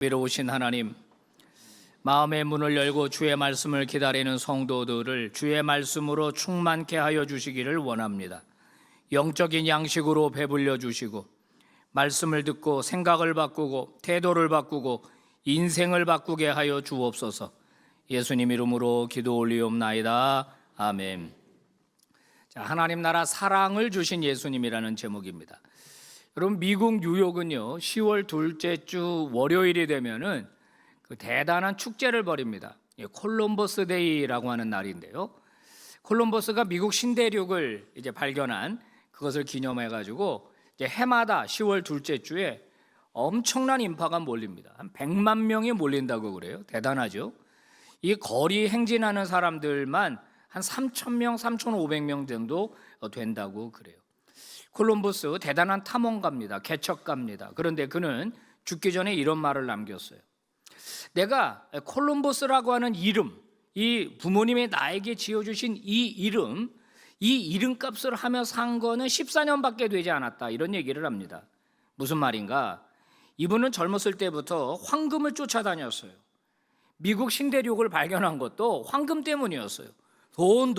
위로우신 하나님, 마음의 문을 열고 주의 말씀을 기다리는 성도들을 주의 말씀으로 충만케 하여 주시기를 원합니다. 영적인 양식으로 배불려 주시고 말씀을 듣고 생각을 바꾸고 태도를 바꾸고 인생을 바꾸게 하여 주옵소서. 예수님 이름으로 기도 올리옵나이다. 아멘. 자, 하나님 나라 사랑을 주신 예수님이라는 제목입니다. 여러분, 미국 뉴욕은요 10월 둘째 주 월요일이 되면은 그 대단한 축제를 벌입니다. 콜럼버스 데이라고 하는 날인데요. 콜럼버스가 미국 신대륙을 이제 발견한 그것을 기념해 가지고 이제 해마다 10월 둘째 주에 엄청난 인파가 몰립니다. 한 100만 명이 몰린다고 그래요. 대단하죠. 이 거리 행진하는 사람들만 한 3,000명, 3,500명 정도 된다고 그래요. 콜럼버스 대단한 탐험가입니다. 개척가입니다. 그런데 그는 죽기 전에 이런 말을 남겼어요. 내가 콜럼버스라고 하는 이름, 이 부모님이 나에게 지어주신 이 이름값을 하며 산 거는 14년밖에 되지 않았다. 이런 얘기를 합니다. 무슨 말인가? 이분은 젊었을 때부터 황금을 쫓아다녔어요. 미국 신대륙을 발견한 것도 황금 때문이었어요. 돈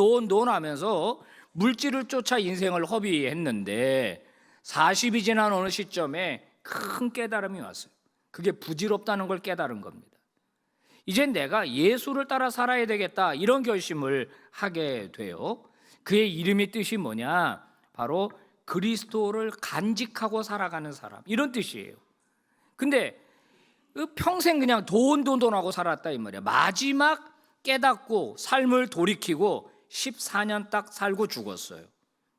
하면서 물질을 쫓아 인생을 허비했는데 40이 지난 어느 시점에 큰 깨달음이 왔어요. 그게 부질없다는 걸 깨달은 겁니다. 이제 내가 예수를 따라 살아야 되겠다, 이런 결심을 하게 돼요. 그의 이름의 뜻이 뭐냐? 바로 그리스도를 간직하고 살아가는 사람, 이런 뜻이에요. 근데 평생 그냥 돈 하고 살았다 이 말이야. 마지막 깨닫고 삶을 돌이키고 14년 딱 살고 죽었어요.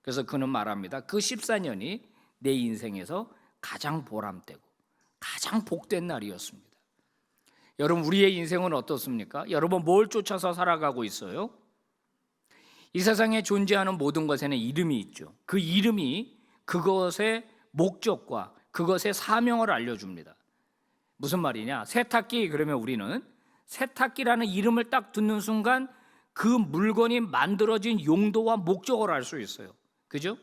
그래서 그는 말합니다. 그 14년이 내 인생에서 가장 보람되고 가장 복된 날이었습니다. 여러분, 우리의 인생은 어떻습니까? 여러분, 뭘 쫓아서 살아가고 있어요? 이 세상에 존재하는 모든 것에는 이름이 있죠. 그 이름이 그것의 목적과 그것의 사명을 알려줍니다. 무슨 말이냐? 세탁기, 그러면 우리는 세탁기라는 이름을 딱 듣는 순간 그 물건이 만들어진 용도와 목적을 알 수 있어요. 그죠?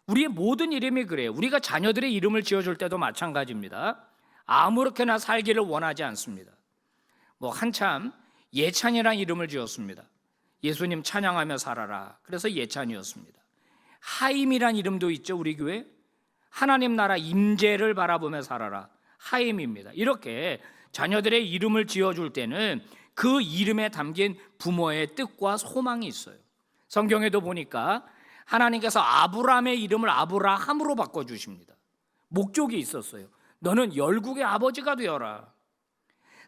우리의 모든 이름이 그래요. 우리가 자녀들의 이름을 지어줄 때도 마찬가지입니다. 아무렇게나 살기를 원하지 않습니다. 한참 예찬이라는 이름을 지었습니다. 예수님 찬양하며 살아라. 그래서 예찬이었습니다. 하임이라는 이름도 있죠, 우리 교회. 하나님 나라 임재를 바라보며 살아라. 하임입니다. 이렇게 자녀들의 이름을 지어줄 때는 그 이름에 담긴 부모의 뜻과 소망이 있어요. 성경에도 보니까 하나님께서 아브라함의 이름을 아브라함으로 바꿔주십니다. 목적이 있었어요. 너는 열국의 아버지가 되어라.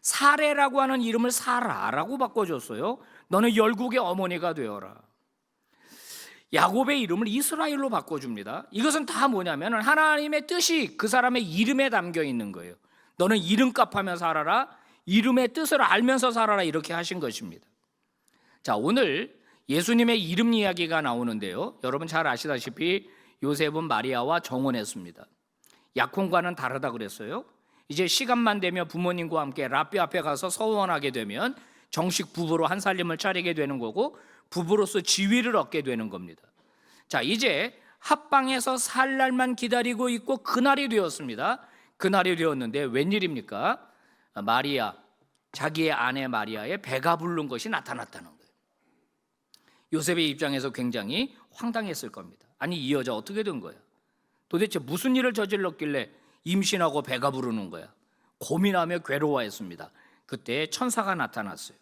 사레라고 하는 이름을 사라라고 바꿔줬어요. 너는 열국의 어머니가 되어라. 야곱의 이름을 이스라엘로 바꿔줍니다. 이것은 다 뭐냐면 하나님의 뜻이 그 사람의 이름에 담겨 있는 거예요. 너는 이름값하며 살아라. 이름의 뜻을 알면서 살아라, 이렇게 하신 것입니다. 자, 오늘 예수님의 이름 이야기가 나오는데요. 여러분 잘 아시다시피 요셉은 마리아와 정혼했습니다. 약혼과는 다르다 그랬어요. 이제 시간만 되면 부모님과 함께 랍비 앞에 가서 서원하게 되면 정식 부부로 한 살림을 차리게 되는 거고 부부로서 지위를 얻게 되는 겁니다. 자, 이제 합방해서 살 날만 기다리고 있고 그날이 되었습니다. 그날이 되었는데 웬일입니까? 마리아, 자기의 아내 마리아의 배가 부른 것이 나타났다는 거예요. 요셉의 입장에서 굉장히 황당했을 겁니다. 아니, 이 여자 어떻게 된 거야? 도대체 무슨 일을 저질렀길래 임신하고 배가 부르는 거야? 고민하며 괴로워했습니다. 그때 천사가 나타났어요.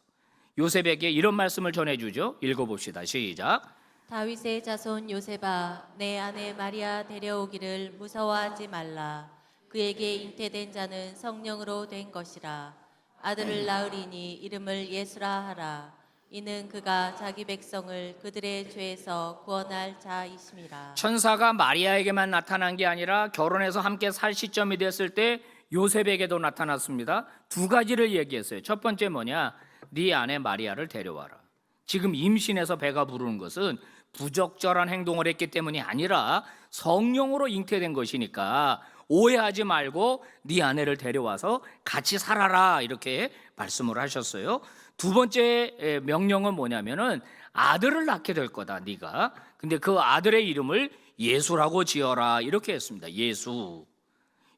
요셉에게 이런 말씀을 전해주죠. 읽어봅시다. 시작. 다윗의 자손 요셉아, 내 아내 마리아 데려오기를 무서워하지 말라. 그에게 잉태된 자는 성령으로 된 것이라. 아들을 낳으리니 이름을 예수라 하라. 이는 그가 자기 백성을 그들의 죄에서 구원할 자이심이라. 천사가 마리아에게만 나타난 게 아니라 결혼해서 함께 살 시점이 됐을 때 요셉에게도 나타났습니다. 두 가지를 얘기했어요. 첫 번째 뭐냐? 네 아내 마리아를 데려와라. 지금 임신해서 배가 부르는 것은 부적절한 행동을 했기 때문이 아니라 성령으로 잉태된 것이니까 오해하지 말고 네 아내를 데려와서 같이 살아라, 이렇게 말씀을 하셨어요. 두 번째 명령은 뭐냐면은 아들을 낳게 될 거다, 네가. 근데 그 아들의 이름을 예수라고 지어라, 이렇게 했습니다. 예수.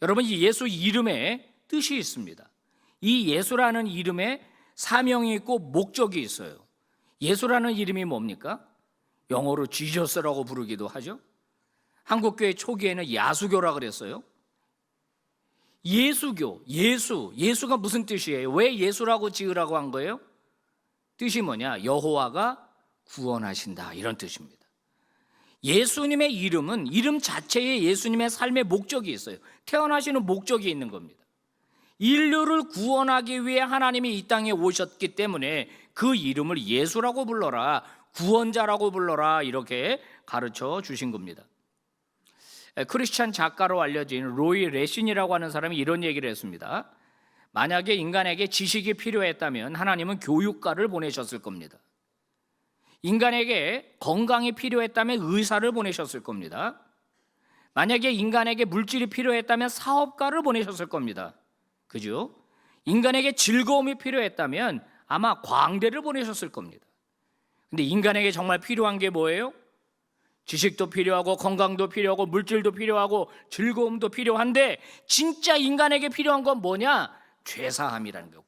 여러분, 이 예수 이름에 뜻이 있습니다. 이 예수라는 이름에 사명이 있고 목적이 있어요. 예수라는 이름이 뭡니까? 영어로 지저스라고 부르기도 하죠. 한국교회 초기에는 야수교라 그랬어요. 예수교, 예수가 무슨 뜻이에요? 왜 예수라고 지으라고 한 거예요? 뜻이 뭐냐? 여호와가 구원하신다, 이런 뜻입니다. 예수님의 이름은 이름 자체에 예수님의 삶의 목적이 있어요. 태어나시는 목적이 있는 겁니다. 인류를 구원하기 위해 하나님이 이 땅에 오셨기 때문에 그 이름을 예수라고 불러라, 구원자라고 불러라, 이렇게 가르쳐 주신 겁니다. 크리스찬 작가로 알려진 로이 레신이라고 하는 사람이 이런 얘기를 했습니다. 만약에 인간에게 지식이 필요했다면 하나님은 교육가를 보내셨을 겁니다. 인간에게 건강이 필요했다면 의사를 보내셨을 겁니다. 만약에 인간에게 물질이 필요했다면 사업가를 보내셨을 겁니다. 그죠? 인간에게 즐거움이 필요했다면 아마 광대를 보내셨을 겁니다. 근데 인간에게 정말 필요한 게 뭐예요? 지식도 필요하고 건강도 필요하고 물질도 필요하고 즐거움도 필요한데 진짜 인간에게 필요한 건 뭐냐? 죄사함이라는 거예요.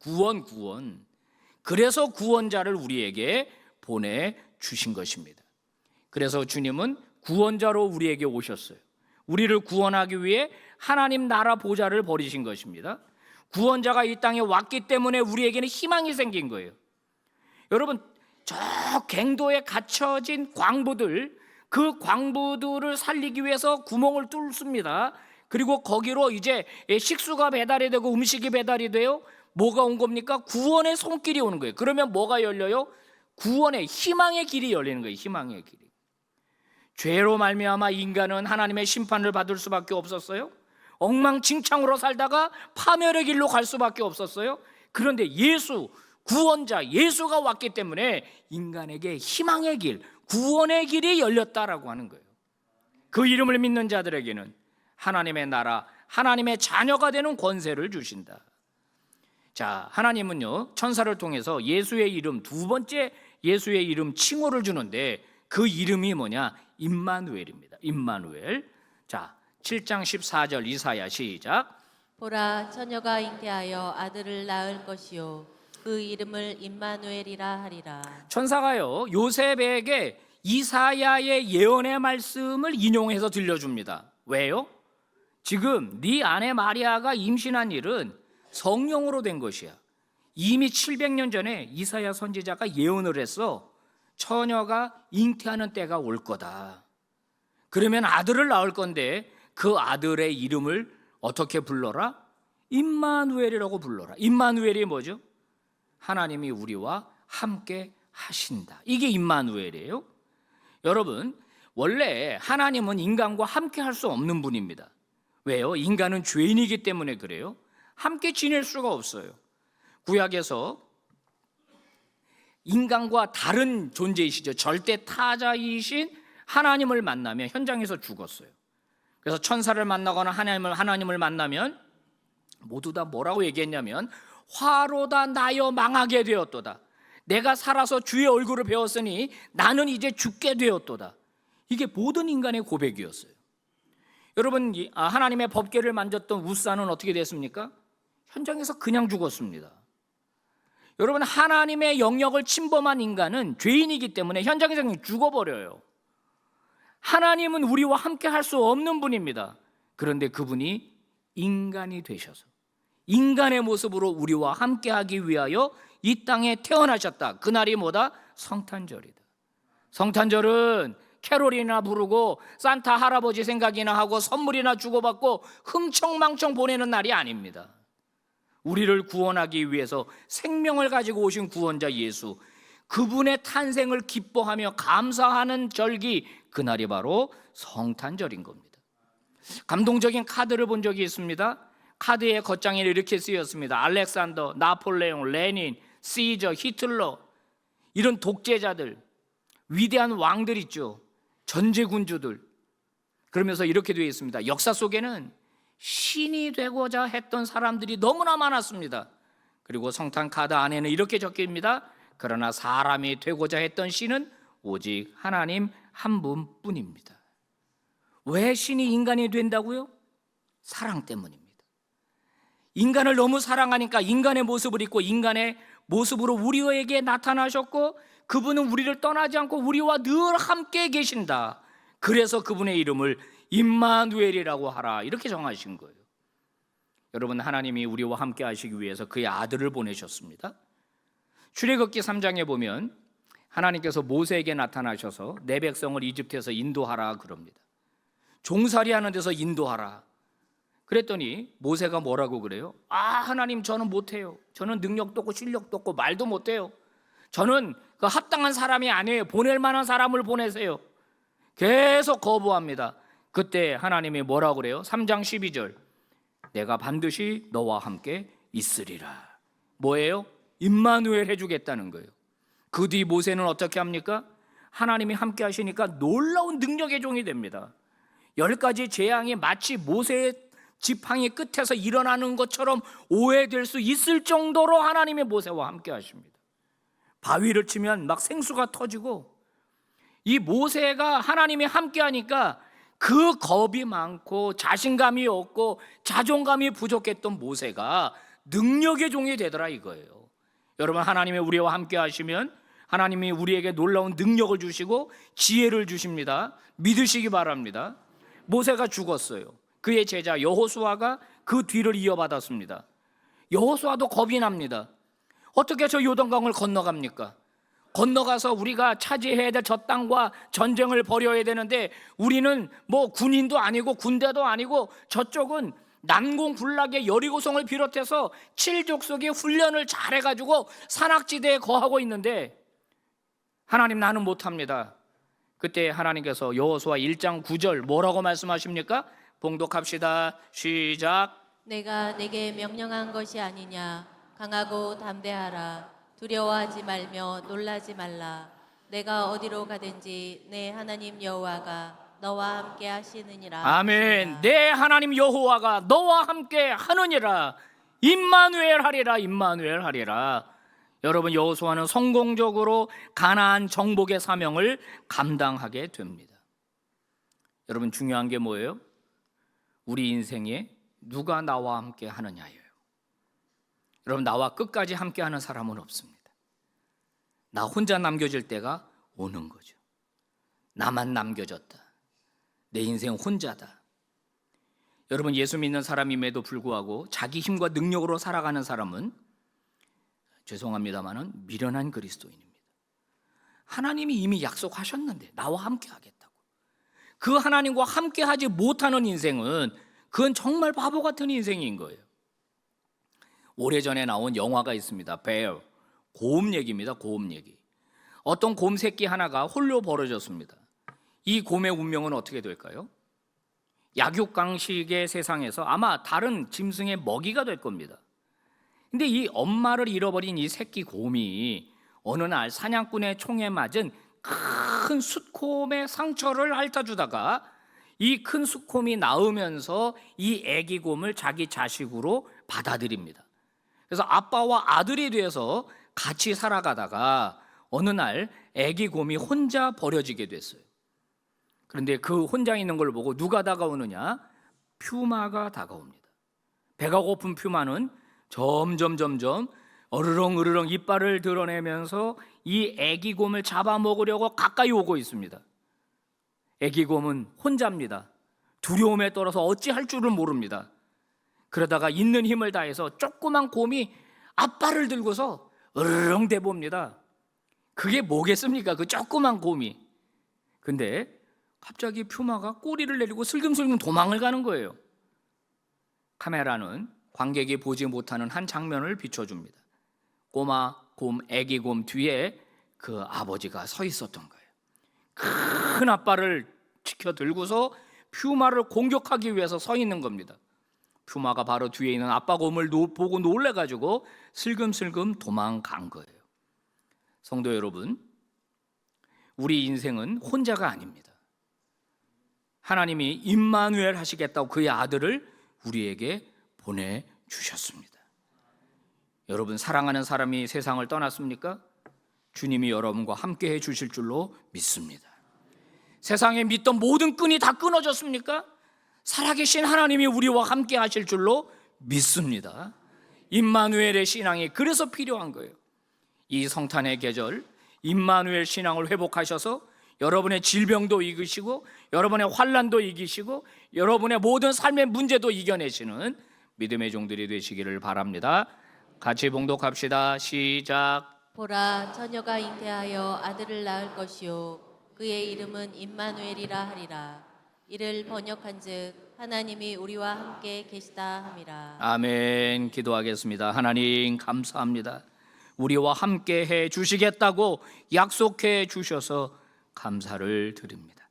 구원. 그래서 구원자를 우리에게 보내주신 것입니다. 그래서 주님은 구원자로 우리에게 오셨어요. 우리를 구원하기 위해 하나님 나라 보좌를 버리신 것입니다. 구원자가 이 땅에 왔기 때문에 우리에게는 희망이 생긴 거예요. 여러분, 저 갱도에 갇혀진 광부들, 그 광부들을 살리기 위해서 구멍을 뚫습니다. 그리고 거기로 이제 식수가 배달이 되고 음식이 배달이 돼요. 뭐가 온 겁니까? 구원의 손길이 오는 거예요. 그러면 뭐가 열려요? 구원의 희망의 길이 열리는 거예요. 희망의 길이. 죄로 말미암아 인간은 하나님의 심판을 받을 수밖에 없었어요. 엉망진창으로 살다가 파멸의 길로 갈 수밖에 없었어요. 그런데 예수, 구원자 예수가 왔기 때문에 인간에게 희망의 길, 구원의 길이 열렸다라고 하는 거예요. 그 이름을 믿는 자들에게는 하나님의 나라, 하나님의 자녀가 되는 권세를 주신다. 자, 하나님은요, 천사를 통해서 예수의 이름, 두 번째 예수의 이름 칭호를 주는데 그 이름이 뭐냐? 임마누엘입니다. 임마누엘. 자, 7장 14절 이사야 시작. 보라, 처녀가 잉태하여 아들을 낳을 것이요 그 이름을 임마누엘이라 하리라. 천사가요, 요셉에게 이사야의 예언의 말씀을 인용해서 들려줍니다. 왜요? 지금 네 아내 마리아가 임신한 일은 성령으로 된 것이야. 이미 700년 전에 이사야 선지자가 예언을 했어. 처녀가 잉태하는 때가 올 거다. 그러면 아들을 낳을 건데 그 아들의 이름을 어떻게 불러라? 임마누엘이라고 불러라. 임마누엘이 뭐죠? 하나님이 우리와 함께 하신다. 이게 임마누엘이에요. 여러분, 원래 하나님은 인간과 함께 할 수 없는 분입니다. 왜요? 인간은 죄인이기 때문에 그래요. 함께 지낼 수가 없어요. 구약에서 인간과 다른 존재이시죠. 절대 타자이신 하나님을 만나면 현장에서 죽었어요. 그래서 천사를 만나거나 하나님을 만나면 모두 다 뭐라고 얘기했냐면 화로다 나여 망하게 되었도다. 내가 살아서 주의 얼굴을 배웠으니 나는 이제 죽게 되었도다. 이게 모든 인간의 고백이었어요. 여러분, 하나님의 법궤를 만졌던 우사는 어떻게 됐습니까? 현장에서 그냥 죽었습니다. 여러분, 하나님의 영역을 침범한 인간은 죄인이기 때문에 현장에서 그냥 죽어버려요. 하나님은 우리와 함께 할 수 없는 분입니다. 그런데 그분이 인간이 되셔서 인간의 모습으로 우리와 함께 하기 위하여 이 땅에 태어나셨다. 그날이 뭐다? 성탄절이다. 성탄절은 캐롤이나 부르고 산타 할아버지 생각이나 하고 선물이나 주고받고 흥청망청 보내는 날이 아닙니다. 우리를 구원하기 위해서 생명을 가지고 오신 구원자 예수, 그분의 탄생을 기뻐하며 감사하는 절기, 그날이 바로 성탄절인 겁니다. 감동적인 카드를 본 적이 있습니다. 카드의 겉장에 이렇게 쓰였습니다. 알렉산더, 나폴레옹, 레닌, 시저, 히틀러, 이런 독재자들, 위대한 왕들 있죠. 전제군주들. 그러면서 이렇게 되어 있습니다. 역사 속에는 신이 되고자 했던 사람들이 너무나 많았습니다. 그리고 성탄 카드 안에는 이렇게 적혀있습니다. 그러나 사람이 되고자 했던 신은 오직 하나님 한 분뿐입니다. 왜 신이 인간이 된다고요? 사랑 때문입니다. 인간을 너무 사랑하니까 인간의 모습을 입고 인간의 모습으로 우리에게 나타나셨고, 그분은 우리를 떠나지 않고 우리와 늘 함께 계신다. 그래서 그분의 이름을 임마누엘이라고 하라, 이렇게 정하신 거예요. 여러분, 하나님이 우리와 함께 하시기 위해서 그의 아들을 보내셨습니다. 출애굽기 3장에 보면 하나님께서 모세에게 나타나셔서 내 백성을 이집트에서 인도하라 그럽니다. 종살이하는 데서 인도하라. 그랬더니 모세가 뭐라고 그래요? 하나님, 저는 못해요. 저는 능력도 없고 실력도 없고 말도 못해요. 저는 그 합당한 사람이 아니에요. 보낼 만한 사람을 보내세요. 계속 거부합니다. 그때 하나님이 뭐라고 그래요? 3장 12절, 내가 반드시 너와 함께 있으리라. 뭐예요? 임마누엘 해주겠다는 거예요. 그 뒤 모세는 어떻게 합니까? 하나님이 함께 하시니까 놀라운 능력의 종이 됩니다. 10가지 재앙이 마치 모세의 지팡이 끝에서 일어나는 것처럼 오해될 수 있을 정도로 하나님의 모세와 함께 하십니다. 바위를 치면 막 생수가 터지고, 이 모세가 하나님이 함께 하니까 그 겁이 많고 자신감이 없고 자존감이 부족했던 모세가 능력의 종이 되더라 이거예요. 여러분, 하나님이 우리와 함께 하시면 하나님이 우리에게 놀라운 능력을 주시고 지혜를 주십니다. 믿으시기 바랍니다. 모세가 죽었어요. 그의 제자 여호수아가 그 뒤를 이어받았습니다. 여호수아도 겁이 납니다. 어떻게 저 요단강을 건너갑니까? 건너가서 우리가 차지해야 될 저 땅과 전쟁을 벌여야 되는데, 우리는 뭐 군인도 아니고 군대도 아니고, 저쪽은 난공불락의 여리고성을 비롯해서 7족속의 훈련을 잘해가지고 산악지대에 거하고 있는데, 하나님, 나는 못합니다. 그때 하나님께서 여호수아 1장 9절 뭐라고 말씀하십니까? 봉독합시다. 시작. 내가 내게 명령한 것이 아니냐. 강하고 담대하라. 두려워하지 말며 놀라지 말라. 내가 어디로 가든지 내 하나님 여호와가 너와 함께 하시느니라. 아멘. 내 하나님 여호와가 너와 함께 하느니라. 임마누엘 하리라. 임마누엘 하리라. 여러분, 여호수아는 성공적으로 가나안 정복의 사명을 감당하게 됩니다. 여러분, 중요한 게 뭐예요? 우리 인생에 누가 나와 함께 하느냐예요. 여러분, 나와 끝까지 함께 하는 사람은 없습니다. 나 혼자 남겨질 때가 오는 거죠. 나만 남겨졌다. 내 인생 혼자다. 여러분, 예수 믿는 사람임에도 불구하고 자기 힘과 능력으로 살아가는 사람은, 죄송합니다마는 미련한 그리스도인입니다. 하나님이 이미 약속하셨는데 나와 함께 하겠다고. 그 하나님과 함께 하지 못하는 인생은 그건 정말 바보 같은 인생인 거예요. 오래전에 나온 영화가 있습니다. 베어. 곰 얘기입니다. 곰 얘기. 어떤 곰 새끼 하나가 홀로 벌어졌습니다. 이 곰의 운명은 어떻게 될까요? 약육강식의 세상에서 아마 다른 짐승의 먹이가 될 겁니다. 근데 이 엄마를 잃어버린 이 새끼 곰이 어느 날 사냥꾼의 총에 맞은 큰 숫곰의 상처를 핥아주다가 이 큰 숫곰이 낳으면서 이 애기 곰을 자기 자식으로 받아들입니다. 그래서 아빠와 아들이 돼서 같이 살아가다가 어느 날 애기 곰이 혼자 버려지게 됐어요. 그런데 그 혼자 있는 걸 보고 누가 다가오느냐? 퓨마가 다가옵니다. 배가 고픈 퓨마는 점점 어르렁 이빨을 드러내면서 이 애기 곰을 잡아먹으려고 가까이 오고 있습니다. 애기 곰은 혼자입니다. 두려움에 떨어서 어찌할 줄을 모릅니다. 그러다가 있는 힘을 다해서 조그만 곰이 앞발을 들고서 으르렁 대봅니다. 그게 뭐겠습니까? 그 조그만 곰이. 근데 갑자기 퓨마가 꼬리를 내리고 슬금슬금 도망을 가는 거예요. 카메라는 관객이 보지 못하는 한 장면을 비춰줍니다. 꼬마 곰, 애기 곰 뒤에 그 아버지가 서 있었던 거예요. 큰 앞발을 치켜 들고서 퓨마를 공격하기 위해서 서 있는 겁니다. 퓨마가 바로 뒤에 있는 아빠 곰을 보고 놀래가지고 슬금슬금 도망간 거예요. 성도 여러분, 우리 인생은 혼자가 아닙니다. 하나님이 임마누엘 하시겠다고 그의 아들을 우리에게 보내주셨습니다. 여러분, 사랑하는 사람이 세상을 떠났습니까? 주님이 여러분과 함께 해주실 줄로 믿습니다. 세상에 믿던 모든 끈이 다 끊어졌습니까? 살아계신 하나님이 우리와 함께 하실 줄로 믿습니다. 임마누엘의 신앙이 그래서 필요한 거예요. 이 성탄의 계절 임마누엘 신앙을 회복하셔서 여러분의 질병도 이기시고 여러분의 환난도 이기시고 여러분의 모든 삶의 문제도 이겨내시는 믿음의 종들이 되시기를 바랍니다. 같이 봉독합시다. 시작. 보라, 처녀가 잉태하여 아들을 낳을 것이요 그의 이름은 임마누엘이라 하리라. 이를 번역한즉 하나님이 우리와 함께 계시다 함이라. 아멘. 기도하겠습니다. 하나님 감사합니다. 우리와 함께 해 주시겠다고 약속해 주셔서 감사를 드립니다.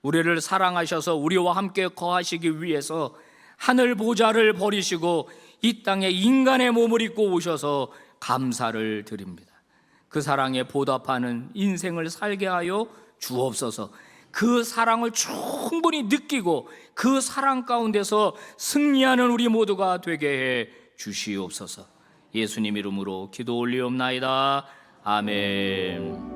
우리를 사랑하셔서 우리와 함께 거하시기 위해서 하늘 보좌를 버리시고 이 땅에 인간의 몸을 입고 오셔서 감사를 드립니다. 그 사랑에 보답하는 인생을 살게 하여 주옵소서. 그 사랑을 충분히 느끼고 그 사랑 가운데서 승리하는 우리 모두가 되게 해 주시옵소서. 예수님 이름으로 기도 올리옵나이다. 아멘.